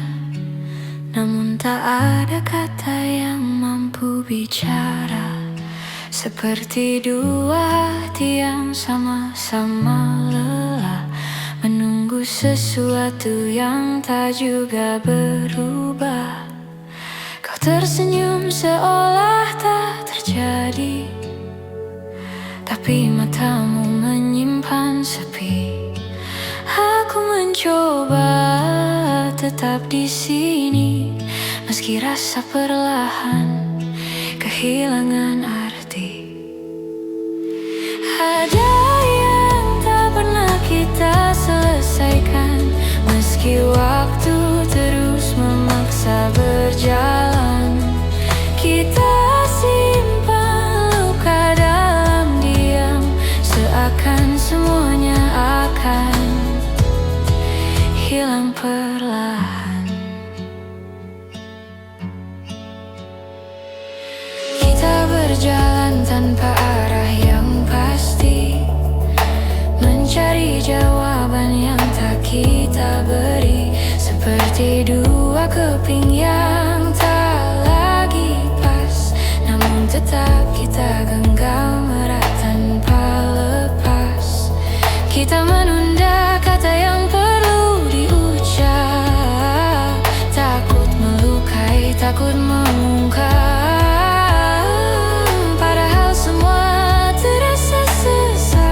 namun tak ada kata yang mampu bicara. Seperti dua hati yang sama-sama lelah, menunggu sesuatu yang tak juga berubah. Kau tersenyum seolah tak terjadi, tapi matamu menyimpan sepi. Aku mencoba tetap di sini, meski rasa perlahan kehilangan arti. Ada yang tak pernah kita selesaikan, meski waktu terus memaksa berjalan. Kita simpan luka dalam diam, seakan semuanya akan hilang perlahan. Kita berjalan tanpa arah yang pasti, mencari jawaban yang tak kita beri. Seperti dua keping yang tak lagi pas, namun tetap kita genggam erat tanpa lepas. Kita menunda kata yang perlu diucap, takut melukai, takut mengungkap. Padahal semua terasa sesat.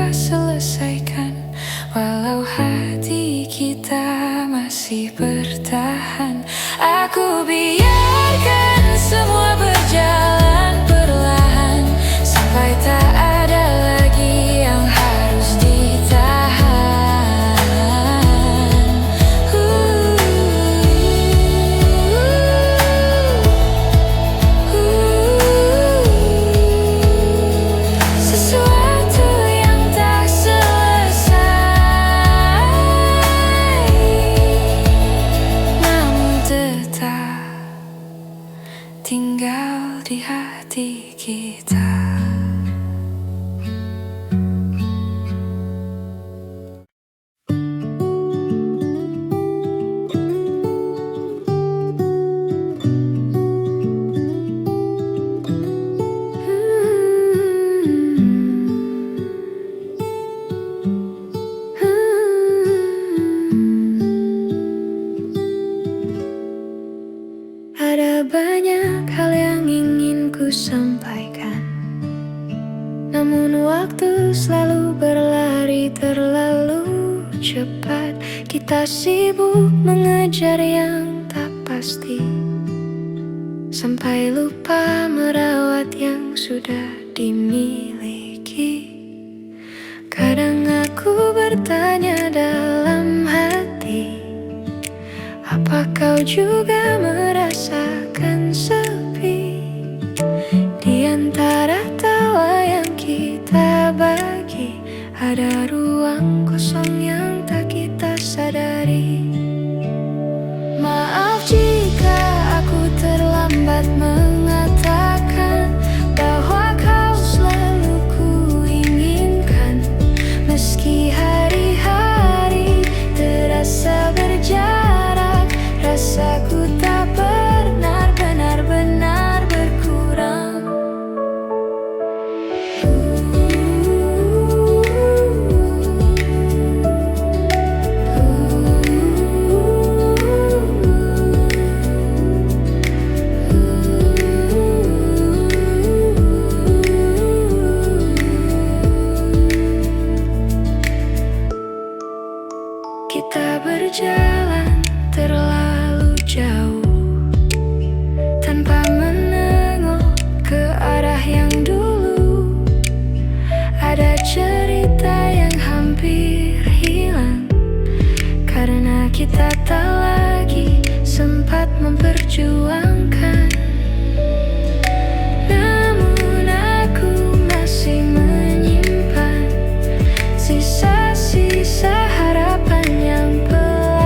kita selesaikan, walau hati kita masih bertahan. Aku biarkan semua berjalan perlahan, sampai tak ada lagi yang harus ditahan. Sesuatu yang tak selesai, namun tetap tinggal di hati kita. Ada banyak hal yang ingin ku sampaikan, namun waktu selalu berlari terlalu cepat. Kita sibuk mengejar yang tak pasti, sampai lupa merawat yang sudah dimiliki. Kadang aku bertanya dalam hati, apa kau juga merasakan sepi? Di antara tawa yang kita bagi, ada ruang kosong yang tak kita sadari. Maaf jika aku terlambat mengatakan bahwa kau selalu ku inginkan, meski hari-hari terasa berjarak. Rasaku tak pernah benar-benar berkurang. Kita berjalan terlalu jauh, tanpa menengok ke arah yang dulu. Ada cerita yang hampir hilang, karena kita tak lagi sempat memperjuangkan. Namun aku masih menyimpan sisa-sisa harapan yang pelan,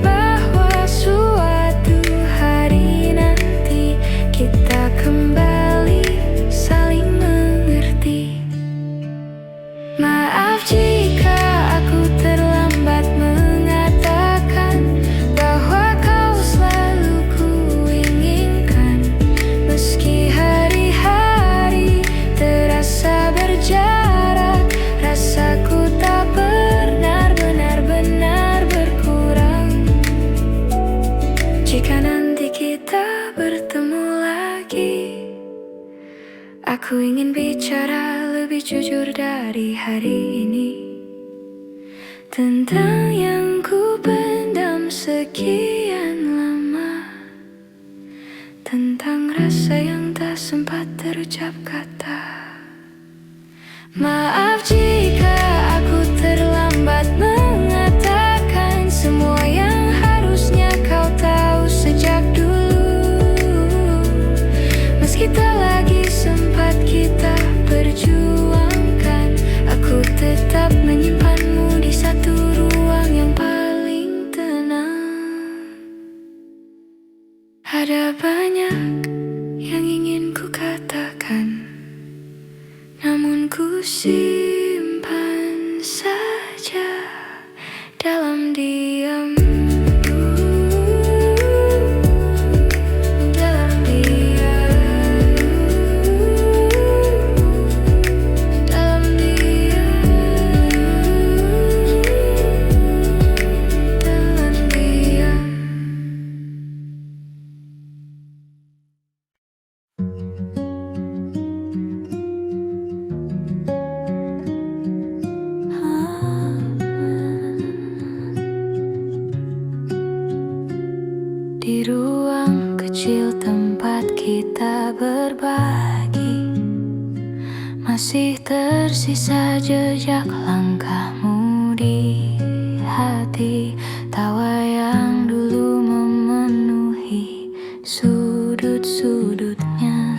bahwa suatu hari nanti kita kembali saling mengerti. Maaf jika aku terlambat mengatakan bahwa kau selalu ku inginkan, meski hari-hari terasa berjarak. Rasaku tak pernah benar-benar berkurang. Jika nanti kita bertemu lagi, aku ingin bicara lebih jujur dari hari ini, tentang yang ku pendam sekian lama, tentang rasa yang tak sempat terucap kata. Maaf jika aku terlambat mengatakan semua yang harusnya kau tahu sejak dulu. Meski tak lagi sempat kita perjuangkan, aku tetap menyimpanmu di satu ruang yang paling tenang. Ada banyak yang ingin ku katakan, namun ku simpan saja dalam diam. Dalam diam. Dalam diam. Dalam diam. kita berbagi. Masih tersisa jejak langkahmu di hati. Tawa yang dulu memenuhi sudut-sudutnya,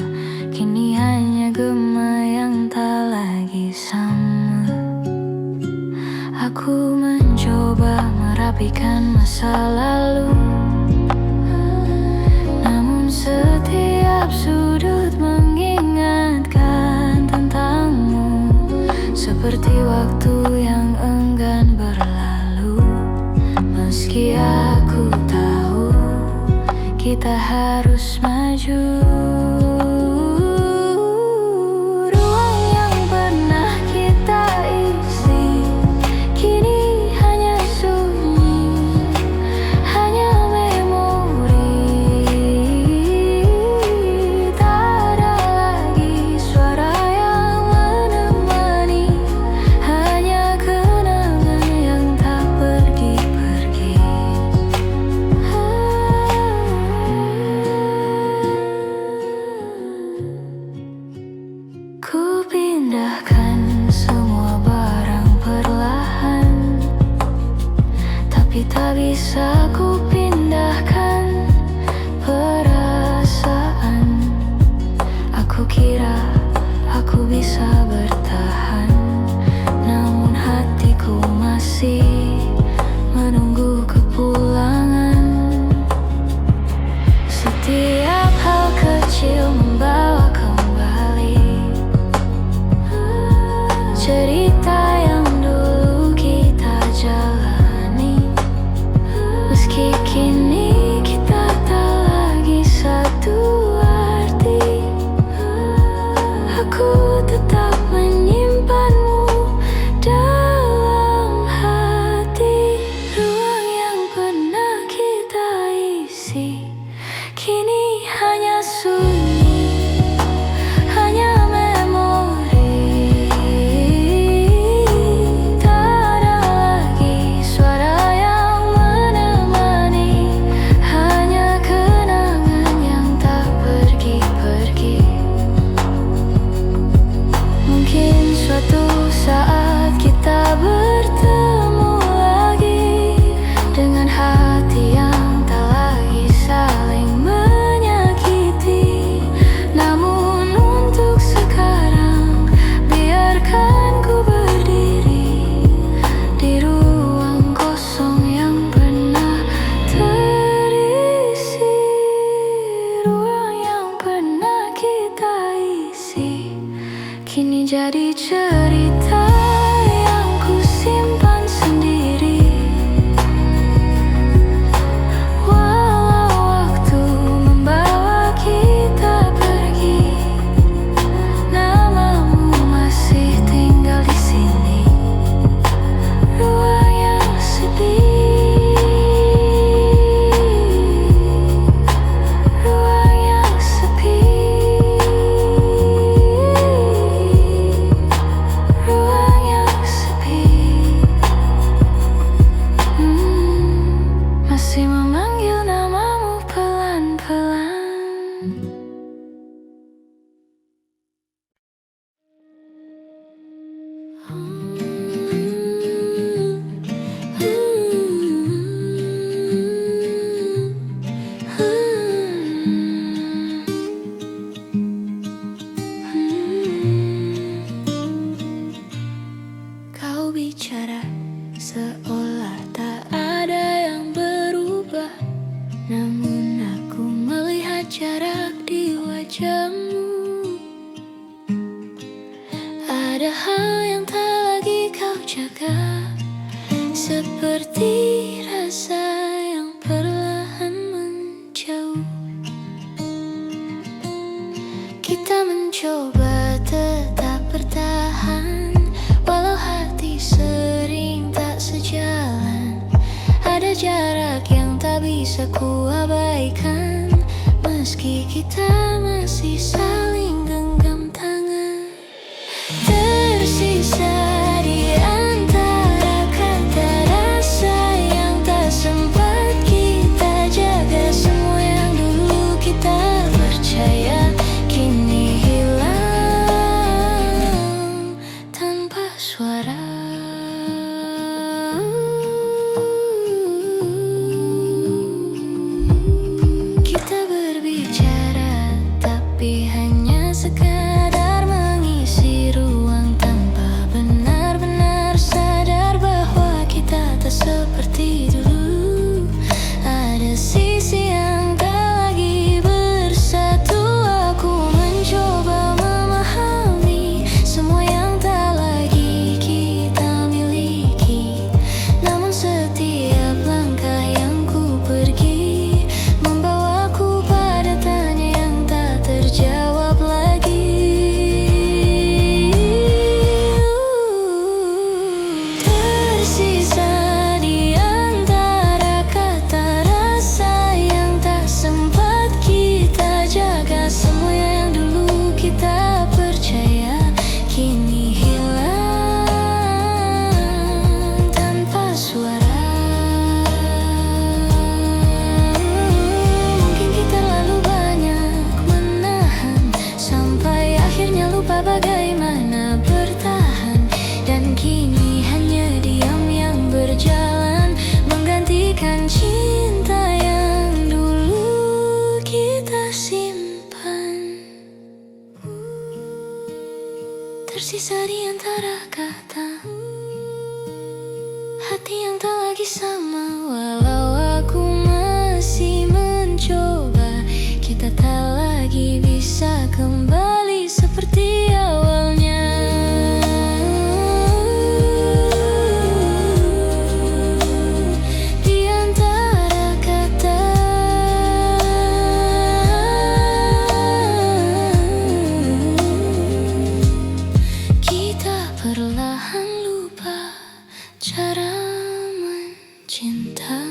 kini hanya gema yang tak lagi sama. Aku mencoba merapikan masa lalu, namun setiap sudut mengingatkan tentangmu, seperti waktu yang enggan berlalu. Meski aku tahu kita harus maju. Ruang yang pernah kita isi kini hanya sunyi, hanya memori. Tak ada lagi suara yang menemani, hanya kenangan yang tak pergi-pergi. Ku pindahkan semua barang perlahan, tapi tak bisa ku pindahkan perasaan. Aku kira aku bisa bertahan, namun hatiku masih menunggu kepulangan. Setiap hal kecil membawa kembali cerita yang dulu kita jalani. Meski kini kita tak lagi satu arti, aku tetap menyimpanmu dalam hati. Ruang yang pernah kita isi kini hanya sunyi, hanya memori. Tak ada lagi suara yang menemani, hanya kenangan yang tak pergi-pergi. Mungkin suatu saat kita bertemu lagi dengan hati yang tak lagi saling menyakiti. Namun untuk sekarang, biarkan ku berdiri di ruang kosong yang pernah terisi. Ruang yang pernah kita isi kini jadi cerita yang ku simpan sendiri. Walau waktu membawa kita pergi, namamu masih tinggal di sini. Ruang yang sepi, ruang yang sepi, ruang yang sepi. Masih memanggil namamu pelan-pelan. Kau bicara seolah tak ada yang berubah, namun aku melihat jarak di wajahmu. Ada hal yang tak lagi kau jaga, seperti rasa yang perlahan menjauh. Kita mencoba tetap bertahan, walau hati sering tak sejalan. Ada jarak yang tak bisa ku abaikan, meski kita masih saling genggam tangan. Tersisa di antara kata rasa yang tak sempat kita jaga, semua yang dulu kita percaya suara. Kita berbicara, tapi hanya sekadar mengisi ruang tanpa benar-benar sadar bahwa kita tak seperti dulu. Ada sisi yang tak lagi bersatu. Aku mencoba memahami semua yang tak lagi kita miliki. Namun setiap langkah yang ku pergi membawaku pada tanya yang tak terjawab lagi. Tersisa di antara kata rasa yang tak sempat kita jaga. Semua yang dulu kita percaya kini hilang tanpa suara. Mungkin kita terlalu banyak menahan sampai akhirnya lupa bagaimana bertahan. Dan kini hanya diam yang berjalan menggantikan cinta yang dulu kita simpan. Tersisa di antara kata hati yang tak lagi sama. Walau aku masih mencoba, kita tak lagi bisa kembali seperti awalnya. Di antara kata kita perlahan lupa cara mencinta.